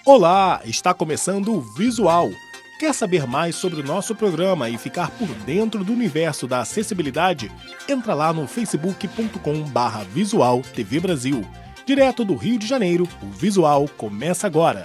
Olá, está começando o Visual. Quer saber mais sobre o nosso programa e ficar por dentro do universo da acessibilidade? Entra lá no facebook.com/Visual TV Brasil. Direto do Rio de Janeiro, o Visual começa agora.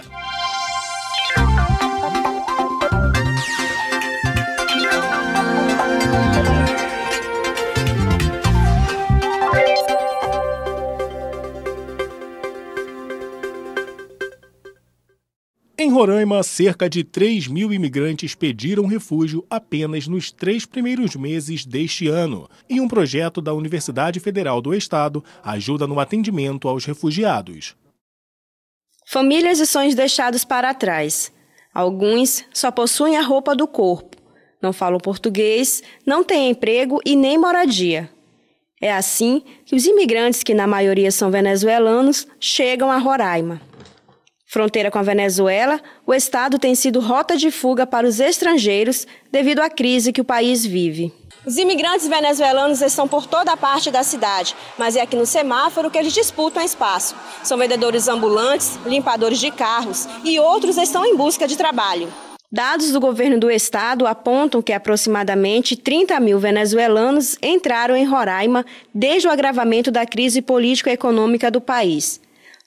Em Roraima, cerca de 3.000 imigrantes pediram refúgio apenas nos 3 primeiros meses deste ano. E um projeto da Universidade Federal do Estado ajuda no atendimento aos refugiados. Famílias e sonhos deixados para trás. Alguns só possuem a roupa do corpo, não falam português, não têm emprego e nem moradia. É assim que os imigrantes, que na maioria são venezuelanos, chegam a Roraima. Fronteira com a Venezuela, o estado tem sido rota de fuga para os estrangeiros devido à crise que o país vive. Os imigrantes venezuelanos estão por toda a parte da cidade, mas é aqui no semáforo que eles disputam espaço. São vendedores ambulantes, limpadores de carros e outros estão em busca de trabalho. Dados do governo do estado apontam que aproximadamente 30.000 venezuelanos entraram em Roraima desde o agravamento da crise político-econômica do país.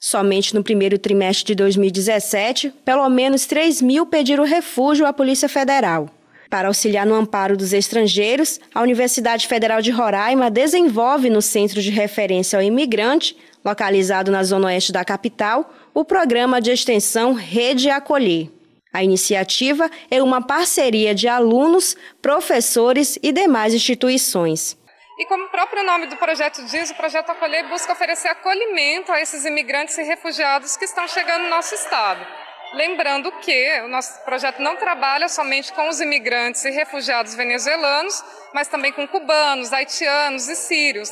Somente no primeiro trimestre de 2017, pelo menos 3.000 pediram refúgio à Polícia Federal. Para auxiliar no amparo dos estrangeiros, a Universidade Federal de Roraima desenvolve no Centro de Referência ao Imigrante, localizado na zona oeste da capital, o programa de extensão Rede Acolher. A iniciativa é uma parceria de alunos, professores e demais instituições. E como o próprio nome do projeto diz, o Projeto Acolher busca oferecer acolhimento a esses imigrantes e refugiados que estão chegando no nosso estado. Lembrando que o nosso projeto não trabalha somente com os imigrantes e refugiados venezuelanos, mas também com cubanos, haitianos e sírios,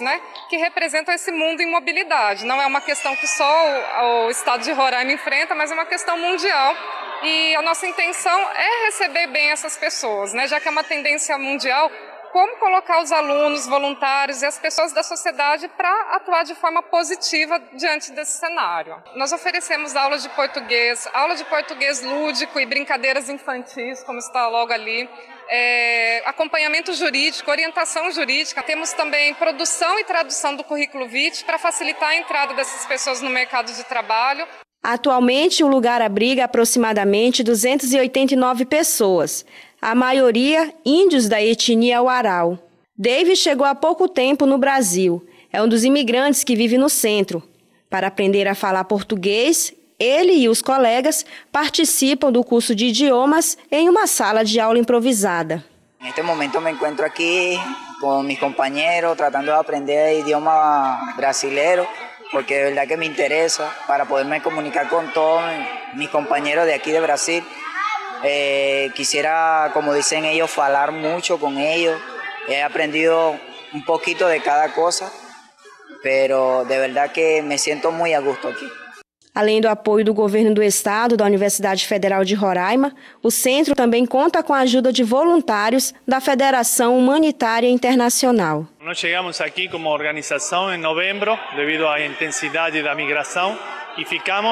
que representam esse mundo em mobilidade. Não é uma questão que só o estado de Roraima enfrenta, mas é uma questão mundial. E a nossa intenção é receber bem essas pessoas, já que é uma tendência mundial. Como colocar os alunos, voluntários e as pessoas da sociedade para atuar de forma positiva diante desse cenário. Nós oferecemos aula de português lúdico e brincadeiras infantis, como está logo ali, acompanhamento jurídico, orientação jurídica. Temos também produção e tradução do currículo vitae para facilitar a entrada dessas pessoas no mercado de trabalho. Atualmente, o lugar abriga aproximadamente 289 pessoas. A maioria, índios da etnia Warao. David chegou há pouco tempo no Brasil. É um dos imigrantes que vive no centro. Para aprender a falar português, ele e os colegas participam do curso de idiomas em uma sala de aula improvisada. Neste momento me encuentro aqui com meus companheiros, tratando de aprender idioma brasileiro, porque de verdad que me interesa para poder me comunicar con todos mis compañeros de aquí de Brasil. Quisiera, como dicen ellos, hablar mucho con ellos. He aprendido un poquito de cada cosa, pero de verdad que me siento muy a gusto aquí. Além do apoio do governo do estado, da Universidade Federal de Roraima, o centro também conta com a ajuda de voluntários da Federação Humanitária Internacional. Nós chegamos aqui como organização em novembro, devido à intensidade da migração, e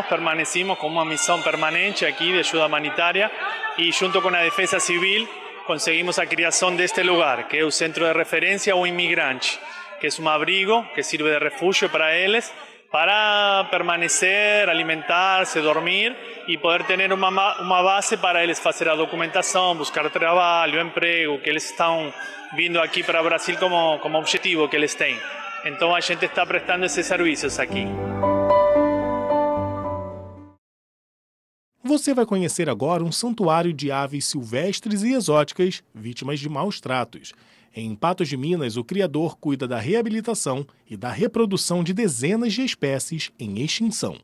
permanecimos com uma missão permanente aqui de ajuda humanitária, e junto com a Defesa Civil conseguimos a criação deste lugar, que é o Centro de Referência ao Imigrante, que é um abrigo que serve de refúgio para eles, para permanecer, alimentar-se, dormir e poder ter uma base para eles fazer a documentação, buscar trabalho, emprego, que eles estão vindo aqui para o Brasil como objetivo que eles têm. Então a gente está prestando esses serviços aqui. Você vai conhecer agora um santuário de aves silvestres e exóticas vítimas de maus tratos. Em Patos de Minas, o criador cuida da reabilitação e da reprodução de dezenas de espécies em extinção.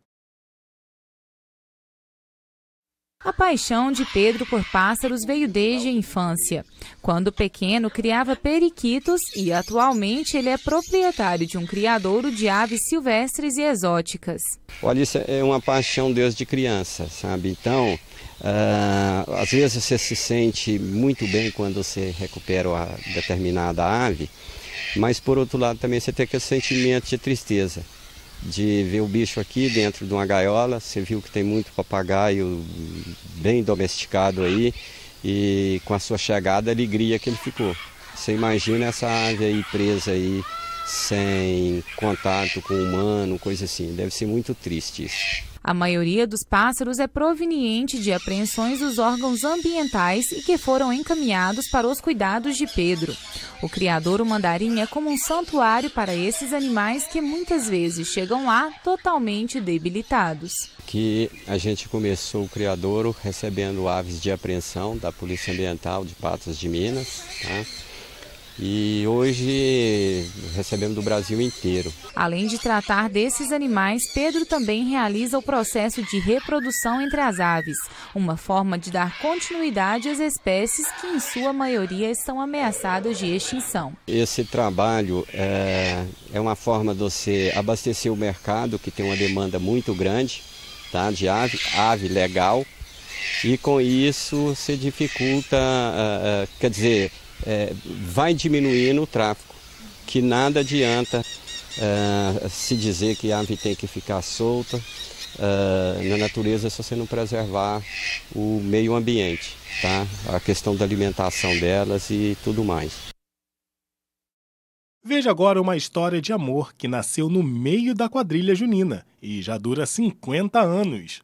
A paixão de Pedro por pássaros veio desde a infância. Quando pequeno, criava periquitos e atualmente ele é proprietário de um criadouro de aves silvestres e exóticas. Olha, isso é uma paixão desde criança, sabe? Então, às vezes você se sente muito bem quando você recupera uma determinada ave, mas por outro lado também você tem aquele sentimento de tristeza, de ver o bicho aqui dentro de uma gaiola. Você viu que tem muito papagaio bem domesticado aí, e com a sua chegada, a alegria que ele ficou. Você imagina essa ave aí presa aí, sem contato com o humano, coisa assim. Deve ser muito triste isso. A maioria dos pássaros é proveniente de apreensões dos órgãos ambientais e que foram encaminhados para os cuidados de Pedro. O criadouro mandarim é como um santuário para esses animais que muitas vezes chegam lá totalmente debilitados. Que a gente começou o criadouro recebendo aves de apreensão da Polícia Ambiental de Patos de Minas, tá? E hoje recebemos do Brasil inteiro. Além de tratar desses animais, Pedro também realiza o processo de reprodução entre as aves, uma forma de dar continuidade às espécies que, em sua maioria, estão ameaçadas de extinção. Esse trabalho é uma forma de você abastecer o mercado, que tem uma demanda muito grande, tá, de ave legal, e com isso se dificulta, quer dizer, vai diminuindo o tráfico, que nada adianta se dizer que a ave tem que ficar solta na natureza se você não preservar o meio ambiente, tá? A questão da alimentação delas e tudo mais. Veja agora uma história de amor que nasceu no meio da quadrilha junina e já dura 50 anos.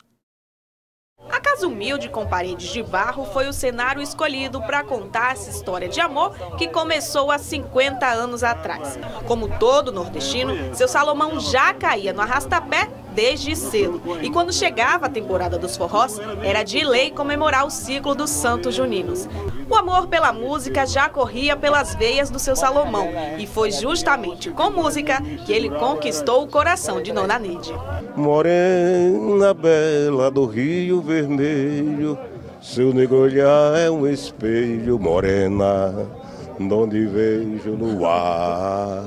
A casa humilde com paredes de barro foi o cenário escolhido para contar essa história de amor que começou há 50 anos atrás. Como todo nordestino, seu Salomão já caía no arrastapé desde cedo. E quando chegava a temporada dos forrós, era de lei comemorar o ciclo dos Santos Juninos. O amor pela música já corria pelas veias do seu Salomão. E foi justamente com música que ele conquistou o coração de Nona Neide. Morena bela do Rio Vermelho, seu negro olhar é um espelho, morena, donde vejo no ar.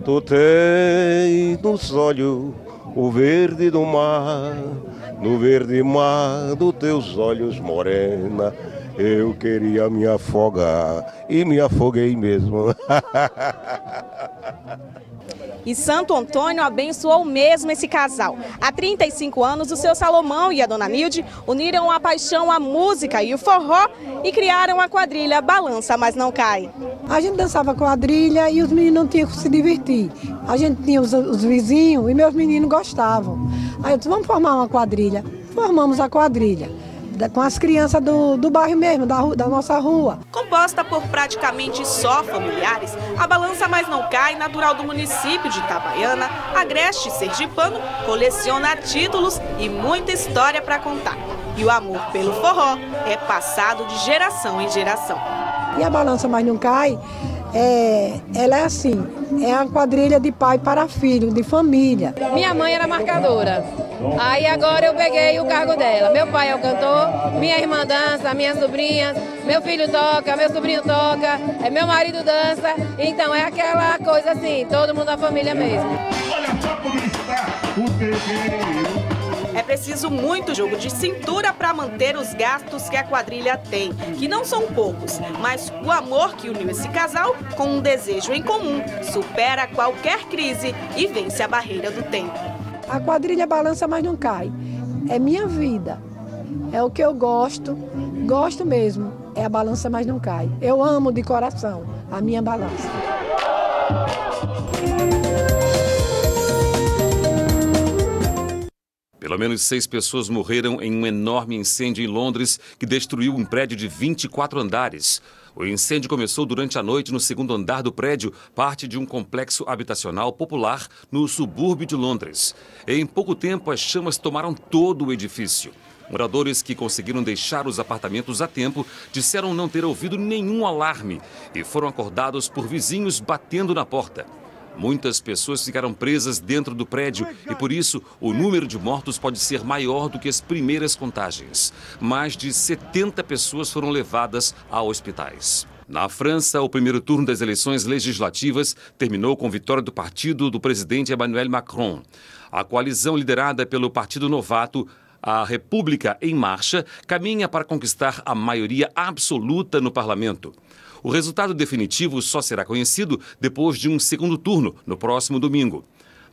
Tu tens nos olhos o verde do mar, no verde mar dos teus olhos, morena, eu queria me afogar e me afoguei mesmo. E Santo Antônio abençoou mesmo esse casal. Há 35 anos, o seu Salomão e a Dona Nilde uniram a paixão à música e o forró e criaram a quadrilha Balança Mas Não Cai. A gente dançava quadrilha e os meninos não tinham que se divertir. A gente tinha os vizinhos e meus meninos gostavam. Aí eu disse, vamos formar uma quadrilha. Formamos a quadrilha com as crianças do bairro mesmo, da nossa rua. Composta por praticamente só familiares, a Balança Mas Não Cai, natural do município de Itabaiana, agreste sergipano, coleciona títulos e muita história para contar. E o amor pelo forró é passado de geração em geração. E a Balança Mas Não Cai, ela é assim, é a quadrilha de pai para filho, de família. Minha mãe era marcadora, aí agora eu peguei o cargo dela. Meu pai é o cantor, minha irmã dança, minhas sobrinhas, meu filho toca, meu sobrinho toca, meu marido dança, então é aquela coisa assim, todo mundo da família mesmo. Olha só como está o terreiro. É preciso muito jogo de cintura para manter os gastos que a quadrilha tem, que não são poucos, mas o amor que uniu esse casal com um desejo em comum supera qualquer crise e vence a barreira do tempo. A quadrilha Balança Mas Não Cai. É minha vida, é o que eu gosto mesmo, é a Balança Mas Não Cai. Eu amo de coração a minha balança. Pelo menos 6 pessoas morreram em um enorme incêndio em Londres que destruiu um prédio de 24 andares. O incêndio começou durante a noite no segundo andar do prédio, parte de um complexo habitacional popular no subúrbio de Londres. Em pouco tempo, as chamas tomaram todo o edifício. Moradores que conseguiram deixar os apartamentos a tempo disseram não ter ouvido nenhum alarme e foram acordados por vizinhos batendo na porta. Muitas pessoas ficaram presas dentro do prédio e, por isso, o número de mortos pode ser maior do que as primeiras contagens. Mais de 70 pessoas foram levadas a hospitais. Na França, o primeiro turno das eleições legislativas terminou com vitória do partido do presidente Emmanuel Macron. A coalizão liderada pelo Partido Novato, a República em Marcha, caminha para conquistar a maioria absoluta no parlamento. O resultado definitivo só será conhecido depois de um segundo turno, no próximo domingo.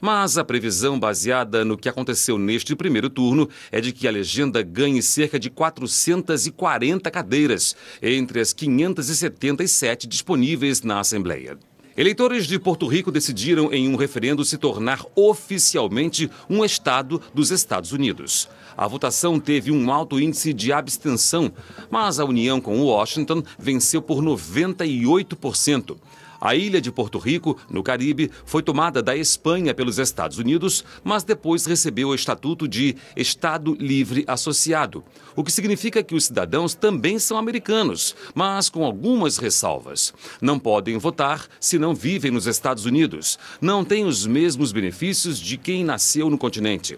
Mas a previsão baseada no que aconteceu neste primeiro turno é de que a legenda ganhe cerca de 440 cadeiras, entre as 577 disponíveis na Assembleia. Eleitores de Porto Rico decidiram em um referendo se tornar oficialmente um estado dos Estados Unidos. A votação teve um alto índice de abstenção, mas a união com Washington venceu por 98%. A ilha de Porto Rico, no Caribe, foi tomada da Espanha pelos Estados Unidos, mas depois recebeu o estatuto de Estado Livre Associado, o que significa que os cidadãos também são americanos, mas com algumas ressalvas. Não podem votar se não vivem nos Estados Unidos, não têm os mesmos benefícios de quem nasceu no continente.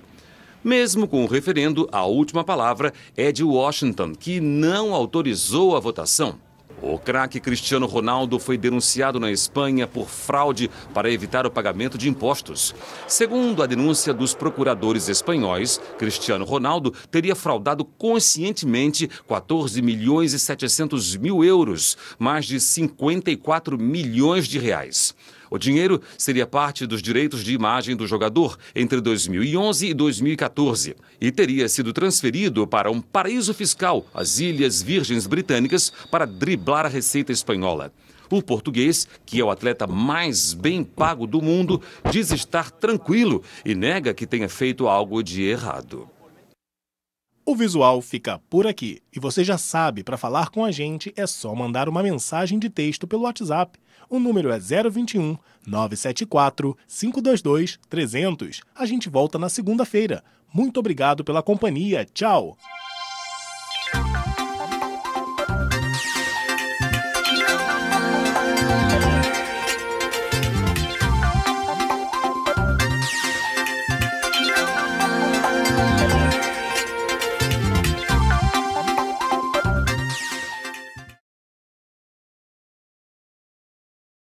Mesmo com o referendo, a última palavra é de Washington, que não autorizou a votação. O craque Cristiano Ronaldo foi denunciado na Espanha por fraude para evitar o pagamento de impostos. Segundo a denúncia dos procuradores espanhóis, Cristiano Ronaldo teria fraudado conscientemente 14 milhões e 700 mil euros, mais de 54 milhões de reais. O dinheiro seria parte dos direitos de imagem do jogador entre 2011 e 2014 e teria sido transferido para um paraíso fiscal, as Ilhas Virgens Britânicas, para driblar a receita espanhola. O português, que é o atleta mais bem pago do mundo, diz estar tranquilo e nega que tenha feito algo de errado. O visual fica por aqui. E você já sabe, para falar com a gente é só mandar uma mensagem de texto pelo WhatsApp. O número é 021 974 522 300. A gente volta na segunda-feira. Muito obrigado pela companhia. Tchau!